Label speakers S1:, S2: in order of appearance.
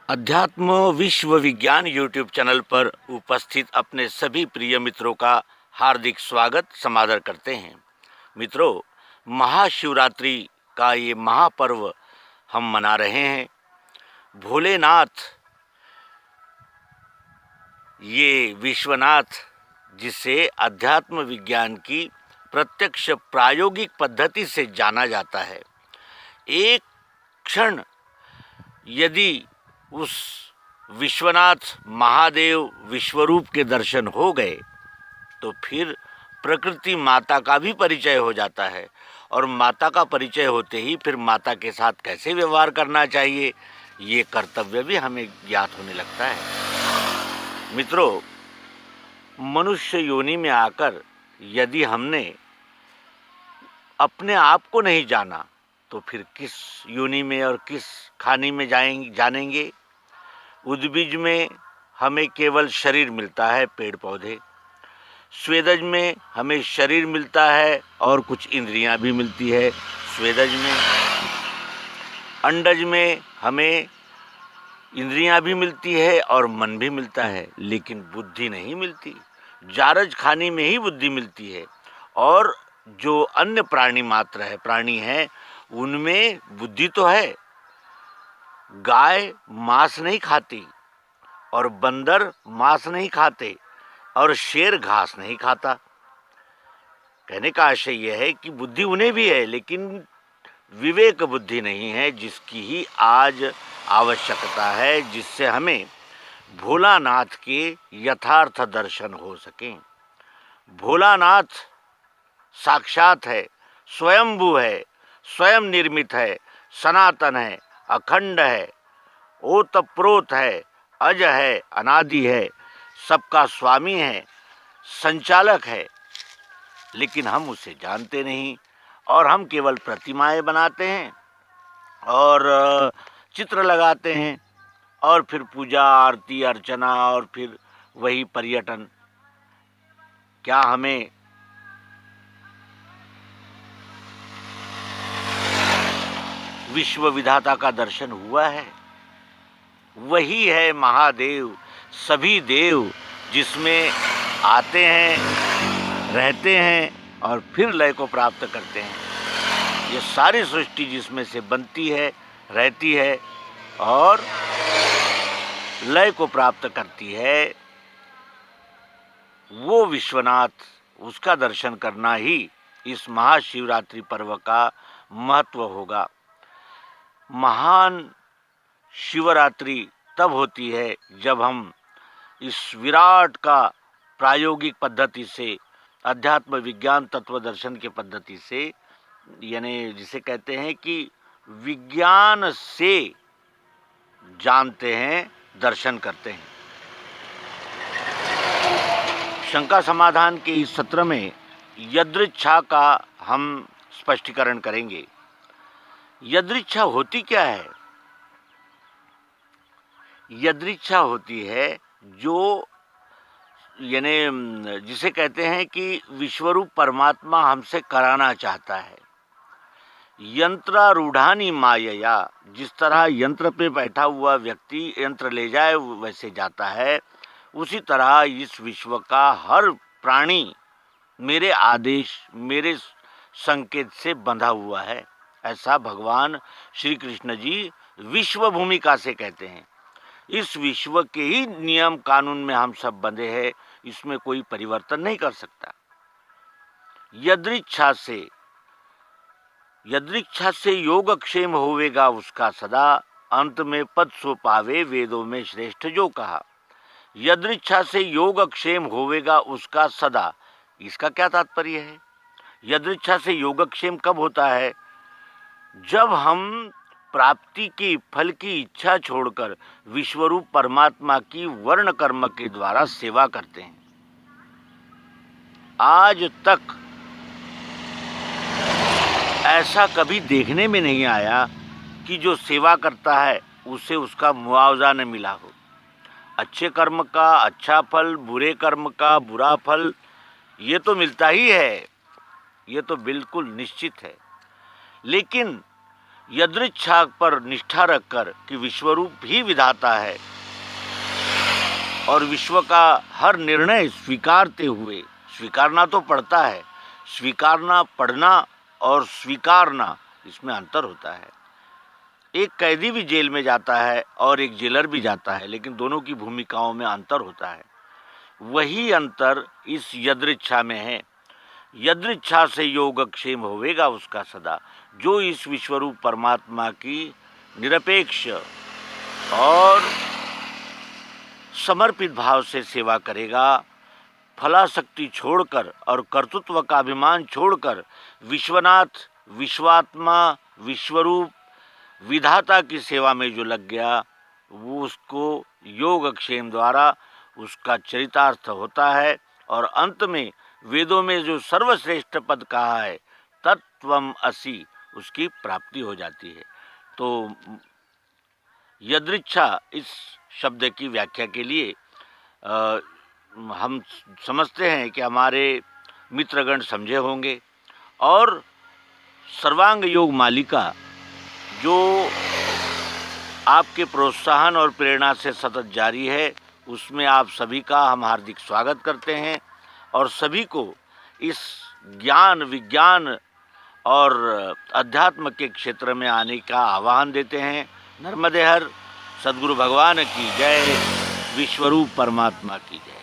S1: अध्यात्म विश्व विज्ञान यूट्यूब चैनल पर उपस्थित अपने सभी प्रिय मित्रों का हार्दिक स्वागत समादर करते हैं। मित्रों, महाशिवरात्रि का ये महापर्व हम मना रहे हैं। भोलेनाथ, ये विश्वनाथ, जिसे अध्यात्म विज्ञान की प्रत्यक्ष प्रायोगिक पद्धति से जाना जाता है, एक क्षण यदि उस विश्वनाथ महादेव विश्वरूप के दर्शन हो गए तो फिर प्रकृति माता का भी परिचय हो जाता है, और माता का परिचय होते ही फिर माता के साथ कैसे व्यवहार करना चाहिए ये कर्तव्य भी हमें ज्ञात होने लगता है। मित्रों, मनुष्य योनि में आकर यदि हमने अपने आप को नहीं जाना तो फिर किस योनि में और किस खानी में जानेंगे। उद्भिज में हमें केवल शरीर मिलता है, पेड़ पौधे। स्वेदज में हमें शरीर मिलता है और कुछ इंद्रियां भी मिलती है स्वेदज में। अंडज में हमें इंद्रियां भी मिलती है और मन भी मिलता है, लेकिन बुद्धि नहीं मिलती। जारज खानी में ही बुद्धि मिलती है, और जो अन्य प्राणी है उनमें बुद्धि तो है। गाय मांस नहीं खाती, और बंदर मांस नहीं खाते, और शेर घास नहीं खाता। कहने का आशय यह है कि बुद्धि उन्हें भी है, लेकिन विवेक बुद्धि नहीं है, जिसकी ही आज आवश्यकता है, जिससे हमें भोलानाथ के यथार्थ दर्शन हो सकें। भोलानाथ साक्षात है, स्वयंभू है, स्वयं निर्मित है, सनातन है, अखंड है, ओतप्रोत है, अज है, अनादि है, सबका स्वामी है, संचालक है, लेकिन हम उसे जानते नहीं, और हम केवल प्रतिमाएं बनाते हैं और चित्र लगाते हैं, और फिर पूजा आरती अर्चना और फिर वही पर्यटन। क्या हमें विश्व विधाता का दर्शन हुआ है? वही है महादेव, सभी देव, जिसमें आते हैं, रहते हैं और फिर लय को प्राप्त करते हैं। ये सारी सृष्टि जिसमें से बनती है, रहती है और लय को प्राप्त करती है, वो विश्वनाथ, उसका दर्शन करना ही इस महाशिवरात्रि पर्व का महत्व होगा। महान शिवरात्रि तब होती है जब हम इस विराट का प्रायोगिक पद्धति से, अध्यात्म विज्ञान तत्व दर्शन के पद्धति से, यानी जिसे कहते हैं कि विज्ञान से जानते हैं, दर्शन करते हैं। शंका समाधान के इस सत्र में यदृच्छा का हम स्पष्टीकरण करेंगे। यदृच्छा होती क्या है? यदृच्छा होती है जो, यानी जिसे कहते हैं कि विश्वरूप परमात्मा हमसे कराना चाहता है। यंत्रारूढ़ानी मायया, जिस तरह यंत्र पे बैठा हुआ व्यक्ति यंत्र ले जाए वैसे जाता है, उसी तरह इस विश्व का हर प्राणी मेरे आदेश, मेरे संकेत से बंधा हुआ है। ऐसा भगवान श्री कृष्ण जी विश्व भूमिका से कहते हैं। इस विश्व के ही नियम कानून में हम सब बंधे हैं, इसमें कोई परिवर्तन नहीं कर सकता। यदृच्छा से योगक्षेम होवेगा उसका सदा, अंत में पद सो पावे वेदों में श्रेष्ठ जो कहा। यदृच्छा से योगक्षेम होवेगा उसका सदा, इसका क्या तात्पर्य है? यदृच्छा से योगक्षेम कब होता है? जब हम प्राप्ति की फल की इच्छा छोड़कर विश्वरूप परमात्मा की वर्ण कर्म के द्वारा सेवा करते हैं। आज तक ऐसा कभी देखने में नहीं आया कि जो सेवा करता है उसे उसका मुआवजा न मिला हो। अच्छे कर्म का अच्छा फल, बुरे कर्म का बुरा फल, ये तो मिलता ही है, ये तो बिल्कुल निश्चित है। लेकिन यदृच्छा पर निष्ठा रखकर कि विश्वरूप ही विधाता है और विश्व का हर निर्णय स्वीकारते हुए, स्वीकारना तो पड़ता है, स्वीकारना पढ़ना और स्वीकारना इसमें अंतर होता है। एक कैदी भी जेल में जाता है और एक जेलर भी जाता है, लेकिन दोनों की भूमिकाओं में अंतर होता है। वही अंतर इस यदृच्छा में है। यदृच्छा से योगक्षेम होवेगा उसका सदा, जो इस विश्वरूप परमात्मा की निरपेक्ष और समर्पित भाव से सेवा करेगा, फलाशक्ति छोड़कर और कर्तृत्व का अभिमान छोड़कर विश्वनाथ, विश्वात्मा, विश्वरूप, विधाता की सेवा में जो लग गया, वो उसको योगक्षेम द्वारा उसका चरितार्थ होता है और अंत में वेदों में जो सर्वश्रेष्ठ पद कहा है तत्वम असि, उसकी प्राप्ति हो जाती है। तो यदृच्छा इस शब्द की व्याख्या के लिए हम समझते हैं कि हमारे मित्रगण समझे होंगे। और सर्वांग योग मालिका जो आपके प्रोत्साहन और प्रेरणा से सतत जारी है, उसमें आप सभी का हम हार्दिक स्वागत करते हैं और सभी को इस ज्ञान, विज्ञान और अध्यात्म के क्षेत्र में आने का आह्वान देते हैं। नर्मदे हर सद्गुरु भगवान की जय, विश्वरूप परमात्मा की जय।